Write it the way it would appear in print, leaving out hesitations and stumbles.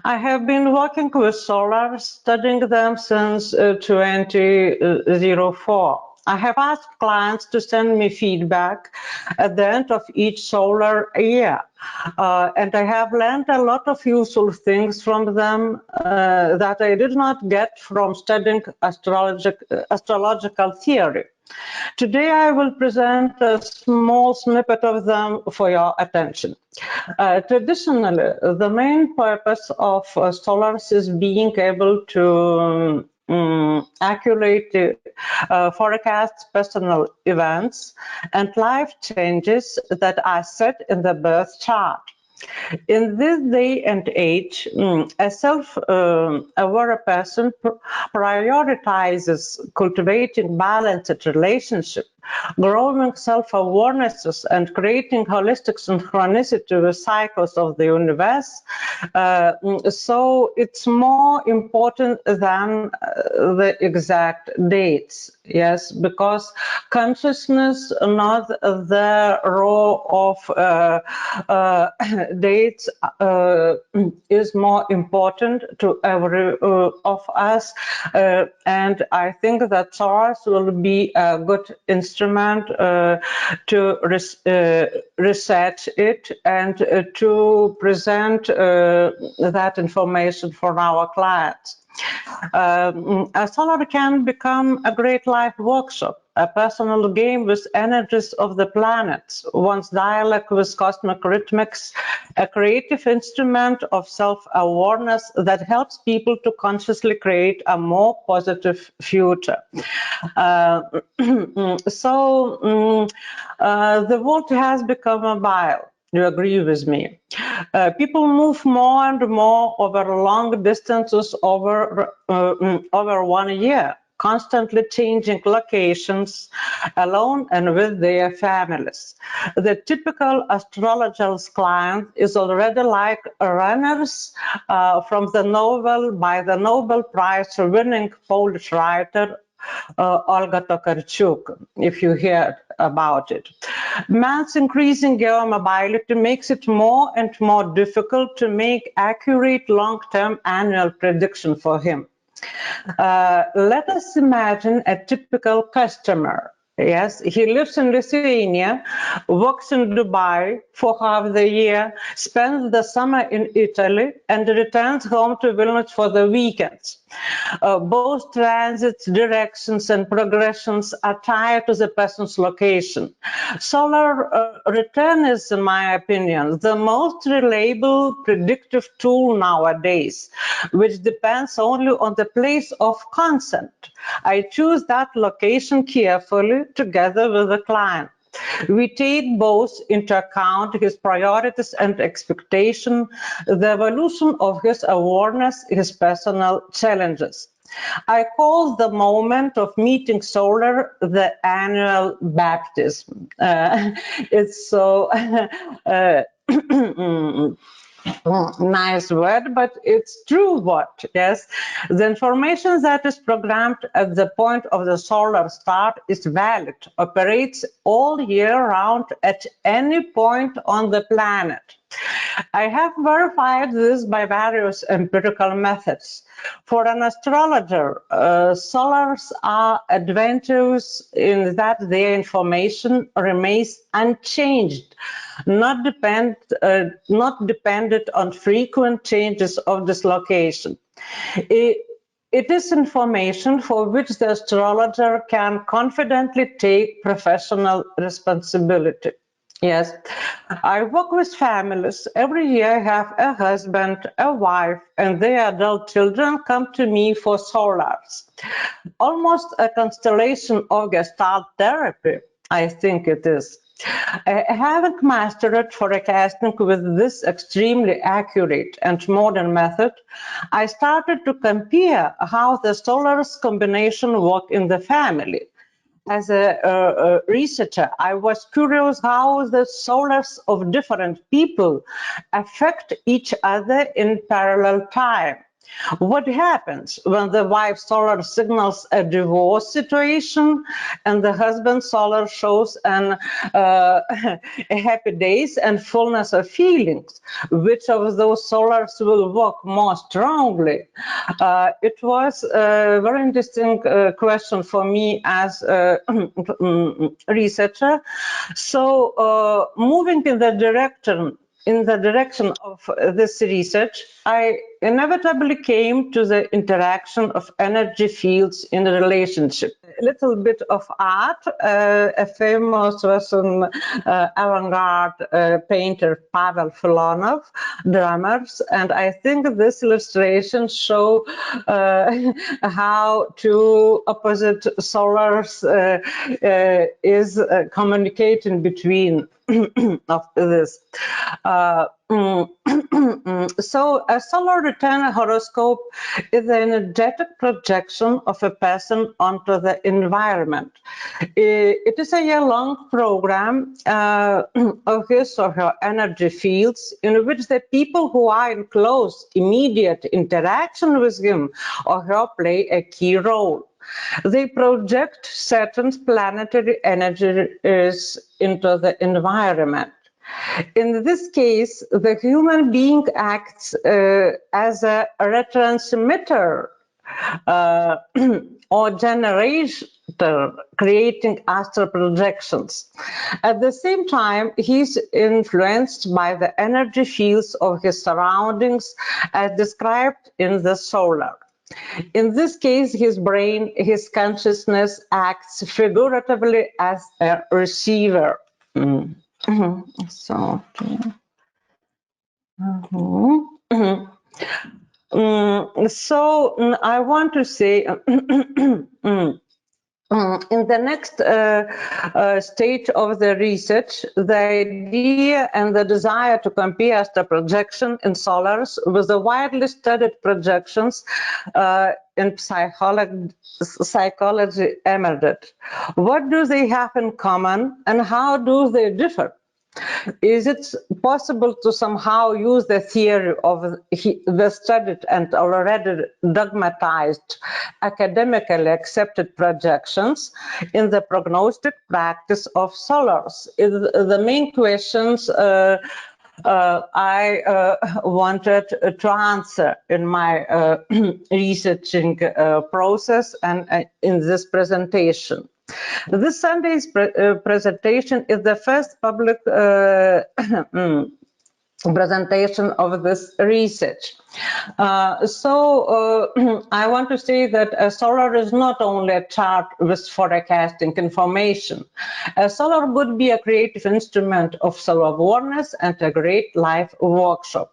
I have been working with solar, studying them since 2004. I have asked clients to send me feedback at the end of each solar year. And I have learned a lot of useful things from them that I did not get from studying astrological theory. Today I will present a small snippet of them for your attention. Traditionally, the main purpose of solars is being able to accurately forecast personal events and life changes that are set in the birth chart. In this day and age, a self-aware person prioritizes cultivating balanced relationship, growing self-awarenesses, and creating holistic synchronicity with cycles of the universe. So it's more important than the exact dates. Yes, because consciousness, not the raw of dates, is more important to every of us, and I think that Taurus will be a good instrument to research it and to present that information for our clients. A solar can become a great life workshop, a personal game with energies of the planets, one's dialogue with cosmic rhythmics, a creative instrument of self-awareness that helps people to consciously create a more positive future. The world has become mobile. You agree with me? People move more and more over long distances over 1 year, constantly changing locations alone and with their families. The typical astrologer's client is already like runners from the novel by the Nobel Prize winning Polish writer Olga Tokarczuk, if you heard about it. Man's increasing geomobility makes it more and more difficult to make accurate long-term annual prediction for him. Let us imagine a typical customer. Yes, he lives in Lithuania, works in Dubai for half the year, spends the summer in Italy, and returns home to Vilnius for the weekends. Both transits, directions, and progressions are tied to the person's location. Solar return is, in my opinion, the most reliable predictive tool nowadays, which depends only on the place of consent. I choose that location carefully together with the client. We take both into account his priorities and expectation, the evolution of his awareness, his personal challenges. I call the moment of meeting solar the annual baptism. It's so nice word, but it's true word. Yes, the information that is programmed at the point of the solar start is valid, operates all year round at any point on the planet. I have verified this by various empirical methods. For an astrologer, solars are advantageous in that their information remains unchanged, not dependent on frequent changes of dislocation. It is information for which the astrologer can confidently take professional responsibility. Yes, I work with families. Every year I have a husband, a wife, and their adult children come to me for solars. Almost a constellation of Gestalt therapy, I think it is. Having mastered forecasting with this extremely accurate and modern method, I started to compare how the solars combination work in the family. As a researcher, I was curious how the solars of different people affect each other in parallel time. What happens when the wife's solar signals a divorce situation and the husband's solar shows a happy days and fullness of feelings? Which of those solars will work more strongly? It was a very interesting question for me as a researcher. So moving in the direction of this research, I inevitably came to the interaction of energy fields in a relationship. A little bit of art, a famous Russian avant-garde painter, Pavel Filonov, drummers, and I think this illustration show how two opposite solars is communicating between of this. So a solar return horoscope is an energetic projection of a person onto the environment. It is a year-long program of his or her energy fields in which the people who are in close, immediate interaction with him or her play a key role. They project certain planetary energies into the environment. In this case, the human being acts as a retransmitter or generator, creating astroprojections. At the same time, he's influenced by the energy fields of his surroundings as described in the solar. In this case, his brain, his consciousness acts figuratively as a receiver. So, I want to say in the next stage of the research, the idea and the desire to compare astroprojection in solars with the widely studied projections in psychology emerged. What do they have in common and how do they differ? Is it possible to somehow use the theory of the studied and already dogmatized, academically accepted projections in the prognostic practice of solars? The main questions I wanted to answer in my researching process and in this presentation. This Sunday's presentation is the first public presentation of this research. I want to say that a solar is not only a chart with forecasting information. A solar would be a creative instrument of self-awareness and a great life workshop.